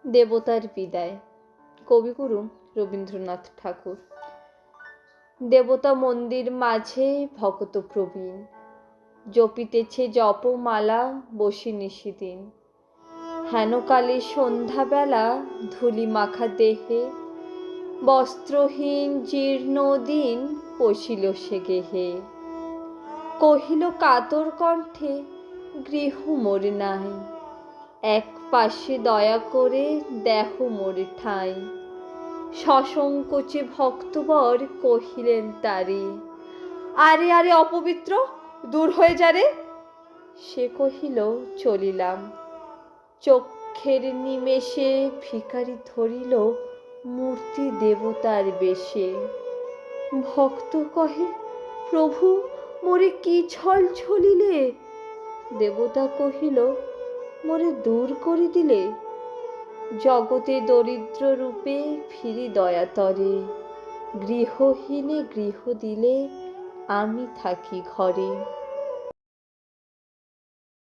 দেবতার বিদায়। কবিগুরু রবীন্দ্রনাথ ঠাকুর। দেবতা মন্দির মাঝে ভকত প্রবীণ, জপিতেছে জপমালা বসি নিশিদিন। হেনকালে সন্ধ্যাবেলা ধূলি মাখা দেহে, বস্ত্রহীন জীর্ণ দিন পশিল সে গেহে। কহিল কাতর কণ্ঠে, গৃহ মোর নাই, এক পাশে দয়া করে দেহ মোর ঠাঁই। সসংকোচে ভক্তবর কহিলেন তারে, আরে আরে অপবিত্র, দূর হয়ে যা রে। সে কহিল চলিলাম। চক্ষের নিমেষে ভিখারি ধরিল মূর্তি দেবতার বেশে। ভক্ত কহে, প্রভু মোরে কি ছল ছলিলে। দেবতা কহিল, মোরে দূর করে দিলে। জগতে দরিদ্র রূপে ফিরি দয়াতরে, গৃহহীনে গৃহ দিলে আমি থাকি ঘরে।